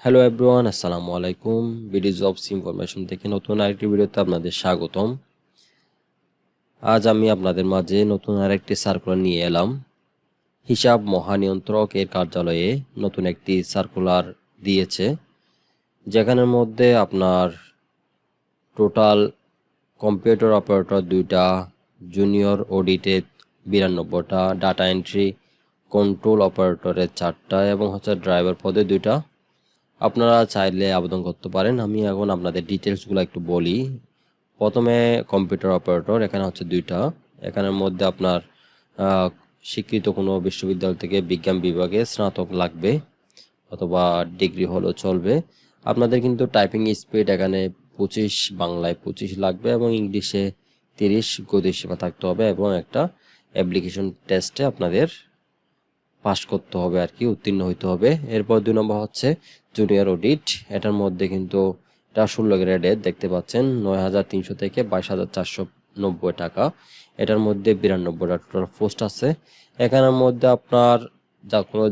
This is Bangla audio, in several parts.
হ্যালো এভরিওয়ান, আসসালামু আলাইকুম। বিডি জবস ইনফরমেশন থেকে নতুন আরেকটি ভিডিওতে আপনাদের স্বাগতম। আজ আমি আপনাদের মাঝে নতুন আরেকটি সার্কুলার নিয়ে এলাম। হিসাব মহানিয়ন্ত্রক এর কার্যালয়ে নতুন একটি সার্কুলার দিয়েছে, যেখানের মধ্যে আপনার টোটাল কম্পিউটার অপারেটর 2টা, জুনিয়র অডিটে 92টা, ডাটা এন্ট্রি কন্ট্রোল অপারেটরের 4টা এবং ড্রাইভার পদে 2টা আপনারা চাইলে আবেদন করতে পারেন। আমি এখন আপনাদের ডিটেলসগুলো একটু বলি। প্রথমে কম্পিউটার অপারেটর, এখানে 2টা। এখানের মধ্যে আপনার স্বীকৃত কোনো বিশ্ববিদ্যালয় থেকে বিজ্ঞান বিভাগে স্নাতক লাগবে অথবা ডিগ্রি হলেও চলবে। আপনাদের কিন্তু টাইপিং স্পিড এখানে 25, বাংলায় 25 লাগবে এবং ইংলিশে 30 গতিসীমা থাকতে হবে এবং একটা অ্যাপ্লিকেশন টেস্টে আপনাদের পাস করতে হবে আর কি, উত্তীর্ণ হইতে হবে। এরপর 2 নম্বর জুনিয়র অডিট। এটার মধ্যে কিন্তু এটা 16 গ্রেডের দেখতে পাচ্ছেন, 9,300 থেকে 22,490 টাকা। এটার মধ্যে 92টা টোটাল পোস্ট আছে। এখানের মধ্যে আপনার যা কোনো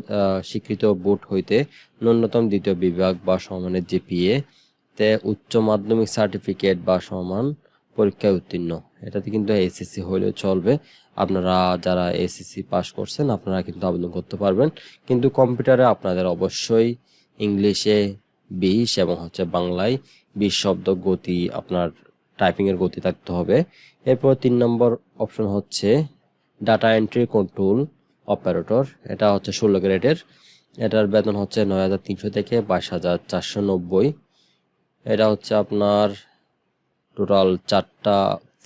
স্বীকৃত বোর্ড হইতে ন্যূনতম দ্বিতীয় বিভাগ বা সমানের জিপিএ তে উচ্চ মাধ্যমিক সার্টিফিকেট বা সমান পরীক্ষায় উত্তীর্ণ। এটাতে কিন্তু এসএসসি হলেও চলবে। আপনারা যারা এসএসসি পাস করছেন আপনারা কিন্তু আবেদন করতে পারবেন, কিন্তু কম্পিউটারে আপনাদের অবশ্যই ইংলিশে 20 এবং বাংলায় 20 শব্দ গতি, আপনার টাইপিংয়ের গতি থাকতে হবে। এরপর 3 নম্বর option data entry control operator. এটা 16 গ্রেডের। এটার বেতন 9,300 থেকে 22,490। এটা আপনার টোটাল 4টা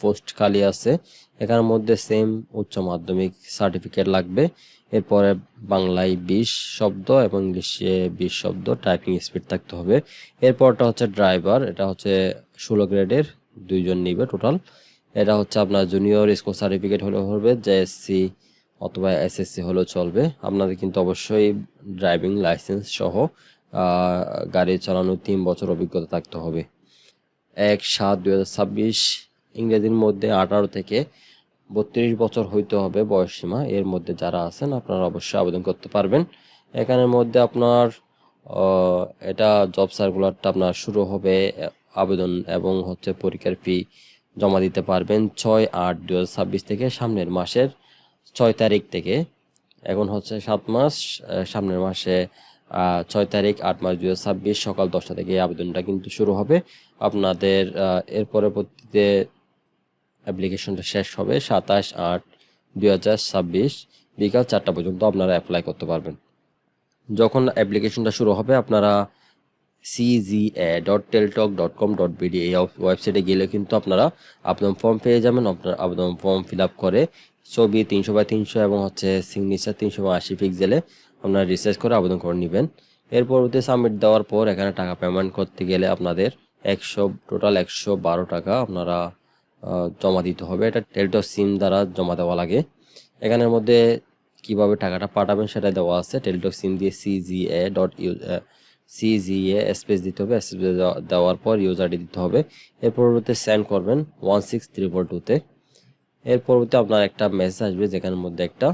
পোস্ট খালি আছে। এখানের মধ্যে সেম উচ্চ মাধ্যমিক সার্টিফিকেট লাগবে। এরপরে বাংলায় 20 শব্দ এবং ইংলিশে 20 শব্দ, টাইপিং স্পিড থাকতে হবে। এরপরটা ড্রাইভার। এটা 16 গ্রেডের, 2 জন নিবে টোটাল। এটা আপনার জুনিয়র স্কুল সার্টিফিকেট হলেও হবে, জেএসসি অথবা এসএসসি হলেও চলবে। আপনাদের কিন্তু অবশ্যই ড্রাইভিং লাইসেন্স সহ গাড়ি চালানোর 3 বছর অভিজ্ঞতা থাকতে হবে। 1/7/2026 ইংরেজির মধ্যে 18 থেকে 32 বছর হইতে হবে বয়সসীমা। এর মধ্যে যারা আছেন আপনারা অবশ্যই আবেদন করতে পারবেন। এখানের মধ্যে আপনার এটা জব সার্কুলারটা আপনার শুরু হবে আবেদন এবং পরীক্ষার ফি জমা দিতে পারবেন 6/8/2026 থেকে সামনের মাসের 6 তারিখ থেকে। এখন 7 মাস, সামনের মাসে 6 তারিখ 8 মাস 2026 সকাল 10টা থেকে এই আবেদনটা কিন্তু শুরু হবে আপনাদের। এর পরবর্তীতে অ্যাপ্লিকেশনটা শেষ হবে 27/8/2026 বিকাল 4টা পর্যন্ত আপনারা অ্যাপ্লাই করতে পারবেন। যখন অ্যাপ্লিকেশনটা শুরু হবে আপনারা cga.teltalk.com.bd এই ওয়েবসাইটে গেলে কিন্তু আপনারা আবেদন ফর্ম পেয়ে যাবেন। আপনার আবেদন ফর্ম ফিল আপ করে ছবি 300x300 এবং সিগনেচার 380 পিক্সেলে আপনারা রিসার্চ করে আবেদন করে নেবেন। এর পরবর্তী সাবমিট দেওয়ার পর এখানে টাকা পেমেন্ট করতে গেলে আপনাদের টোটাল 112 টাকা আপনারা জমা দিতে হবে। এটা টেলটক সিম দ্বারা জমা দেওয়া লাগে। এখানের মধ্যে কিভাবে টাকাটা পাঠাবেন সেটা দেওয়া আছে। টেলটক সিম দিয়ে CGA স্পেস দিতে হবে। স্পেস দেওয়ার পর ইউজার আইডি দিতে হবে। এর পরবর্তী সেন্ড করবেন 16342-তে। এর পরবর্তী আপনার একটা মেসেজ আসবে যেখানের মধ্যে একটা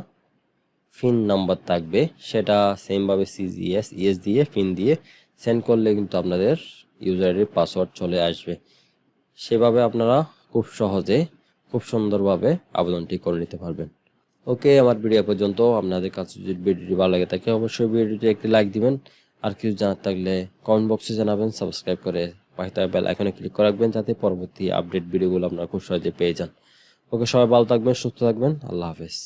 ফিন নাম্বার থাকবে, সেটা সেমভাবে CGS দিয়ে ফিন দিয়ে সেন্ড করলে কিন্তু আপনাদের ইউজার আইডির পাসওয়ার্ড চলে আসবে। সেভাবে আপনারা খুব সহজে খুব সুন্দরভাবে আবেদনটি করে নিতে পারবেন। ওকে, আমার ভিডিও পর্যন্ত। আপনাদের কাছে যদি ভিডিওটি ভালো লাগে থাকে অবশ্যই ভিডিওটি একটি লাইক দিবেন। আর কিছু জানার থাকলে কমেন্ট বক্সে জানাবেন। সাবস্ক্রাইব করে পাশে থাকা বেল আইকনে ক্লিক করে রাখবেন যাতে পরবর্তী আপডেট ভিডিওগুলো আপনারা খুব সহজে পেয়ে যান। ওকে, সবাই ভালো থাকবেন, সুস্থ থাকবেন। আল্লাহ হাফেজ।